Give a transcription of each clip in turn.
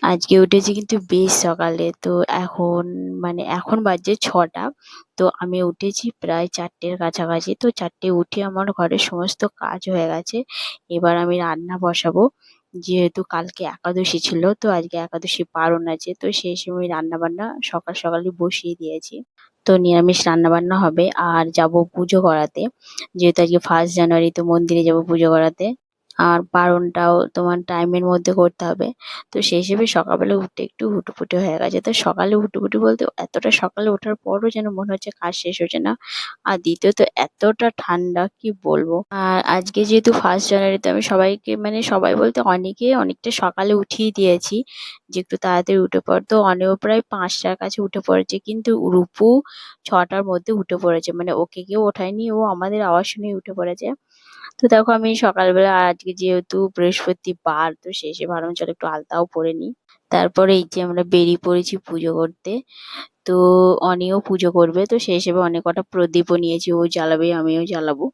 আজকে উঠেছি কিন্তু বেশ সকালে। তো এখন এখন বাজে ৬টা। তো আমি উঠেছি প্রায় ৪টের কাছাকাছি। তো ৪টে উঠে আমার ঘরের সমস্ত কাজ হয়ে গেছে। এবার আমি রান্না বসাবো। যেহেতু কালকে একাদশী ছিল, তো আজকে একাদশী পারণ আছে। তো সেই সময় রান্নাবান্না সকাল সকালই বসিয়ে দিয়েছি। তো নিরামিষ রান্নাবান্না হবে আর যাবো পুজো করাতে। যেহেতু আজকে 1st জানুয়ারি, তো মন্দিরে যাবো পুজো করাতে। আর পারণটাও তোমার টাইমের মধ্যে করতে হবে। তো সেই হিসেবে সকালবেলা উঠতে একটু হুটোপুটি হয়ে গেছে। তো সকালে হুটোপুটি বলতে এতটা সকালে ওঠার পরও যেন মনে হচ্ছে কাজ শেষ হচ্ছে না। আর দ্বিতীয়ত এতটা ঠান্ডা কি বলবো। আর আজকে যেহেতু 1st জানুয়ারি, তো আমি সবাইকে সবাই বলতে অনেকে অনেকটা সকালে উঠিয়ে দিয়েছি যে একটু তাড়াতাড়ি উঠে পড়। তো অনেও প্রায় 5টার কাছে উঠে পড়েছে, কিন্তু রূপু 6টার মধ্যে উঠে পড়েছে। ওকে কেউ ওঠায়নি, ও আমাদের আওয়াজ শুনেই উঠে পড়েছে। তো দেখো আমি সকালবেলা আজকে যেহেতু বৃহস্পতিবার, তো সেই হিসেবে ভাবলাম চলো একটু আলতাও পরে নিই। তারপরে এই যে আমরা বেরিয়ে পড়েছি পুজো করতে। তো অনিও পুজো করবে, তো সেই হিসেবে অনেক কটা প্রদীপও নিয়েছি, ও জ্বালাবে আমিও জ্বালাবো।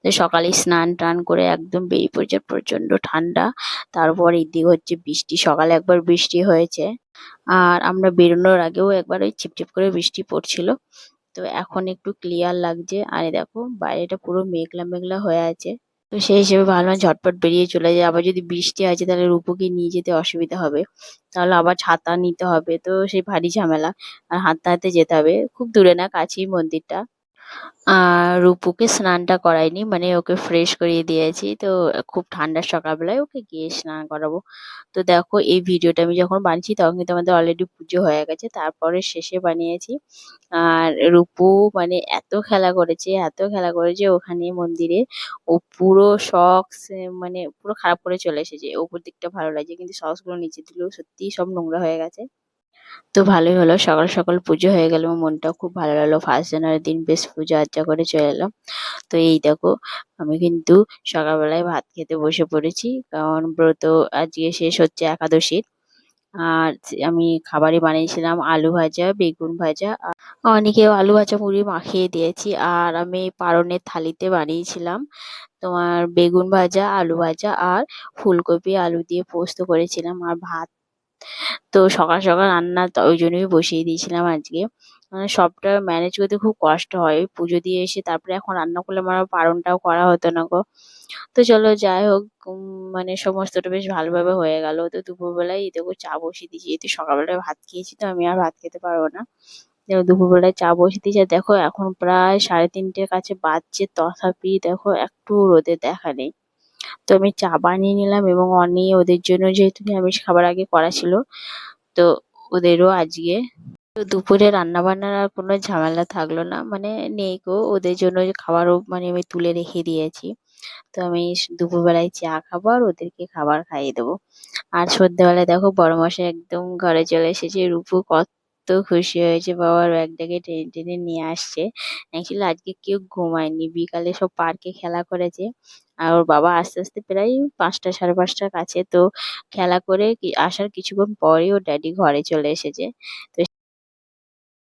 তো সকালে স্নান টান করে একদম বেরিয়ে পড়েছে, প্রচন্ড ঠান্ডা। তারপর এদিকে হচ্ছে বৃষ্টি, সকালে একবার বৃষ্টি হয়েছে। আর আমরা বেরোনোর আগেও একবার ওই ছিপছিপ করে বৃষ্টি পড়ছিল। তো এখন একটু ক্লিয়ার লাগছে। আর এই দেখো বাইরেটা পুরো মেঘলা মেঘলা হয়ে আছে। তো সেই হিসেবে ভাবলাম ঝটপট বেরিয়ে চলে যাই। আবার যদি বৃষ্টি আছে তাহলে রূপুকে নিয়ে যেতে অসুবিধা হবে। তাহলে আবার ছাতা নিতে হবে, তো সেই ভারী ঝামেলা। আর হাঁটতে হাঁটতে যেতে হবে, খুব দূরে না, কাছেই মন্দিরটা। আর রূপুকে স্নানটা করাইনি, ওকে ফ্রেশ করিয়ে দিয়েছি। তো খুব ঠান্ডার সকালবেলায় ওকে গিয়ে স্নান করাবো। তো দেখো এই ভিডিওটা আমি যখন বানিয়েছি তখন কিন্তু আমাদের অলরেডি পুজো হয়ে গেছে, তারপরে শেষে বানিয়েছি। আর রূপু এত খেলা করেছে ওখানে মন্দিরে। ও পুরো সক্স পুরো খারাপ করে চলে এসেছে। উপর দিকটা ভালো লাগছে, কিন্তু সক্স গুলো নিচে দিলেও সত্যিই সব নোংরা হয়ে গেছে। তো ভালোই হলো, সকাল সকাল পুজো হয়ে গেল, মনটাও খুব ভালো লাগলো। 1st জানুয়ারির দিন বেশ পূজা আর্চা করে চলে এলাম। তো এই দেখো আমি কিন্তু সকালবেলায় ভাত খেতে বসে পড়েছি, কারণ ব্রত আজকে শেষ হচ্ছে একাদশীর। আর আমি খাবারে বানিয়েছিলাম আলু ভাজা, বেগুন ভাজা। অনেকেও আলু ভাজা মুড়ি মাখিয়ে দিয়েছি। আর আমি পারণের থালিতে বানিয়েছিলাম তোমার বেগুন ভাজা, আলু ভাজা আর ফুলকপি আলু দিয়ে পোস্ত করেছিলাম, আর ভাত। তো সকাল সকাল রান্না তো ওই জন্যই বসিয়ে দিয়েছিলাম আজকে। সবটা ম্যানেজ করতে খুব কষ্ট হয়। পুজো দিয়ে এসে তারপরে এখন রান্না করলে আমার পারণটাও করা হতো না গো। তো চলো যাই হোক, সমস্তটা বেশ ভালোভাবে হয়ে গেল। তো দুপুরবেলায় এই দেখো চা বসিয়ে দিয়েছি, যেহেতু সকালবেলায় ভাত খেয়েছি তো আমি আর ভাত খেতে পারবো না। দেখো দুপুরবেলায় চা বসিয়ে দিয়েছি। আর দেখো এখন প্রায় 3:30-এর কাছে বাজছে, তথাপি দেখো একটু রোদের দেখা নেই। তো আমি চা বানিয়ে নিলাম, এবং ওদের জন্য যেহেতু নিরামিষ খাবার আগে করা ছিল, তো ওদেরও আজকে। তো দুপুরে রান্না বান্নার আর কোনো ঝামেলা থাকলো না, নেই গো। ওদের জন্য যে খাবারও আমি তুলে রেখে দিয়েছি। তো আমি দুপুরবেলায় চা খাবো আর ওদেরকে খাবার খাইয়ে দেবো। আর সন্ধ্যেবেলায় দেখো বড় মশাই একদম ঘরে চলে এসেছে। রূপু কত খুশি হয়েছে, বাবার ব্যাগটাকে টেনে টেনে নিয়ে আসছে। অ্যাকচুয়ালি আজকে কেউ ঘুমায়নি, বিকালে সব পার্কে খেলা করেছে। আর ওর বাবা আস্তে আস্তে প্রায় 5টা 5:30টার কাছে, তো খেলা করে আসার কিছুক্ষণ পরেই ওর ড্যাডি ঘরে চলে এসেছে। তো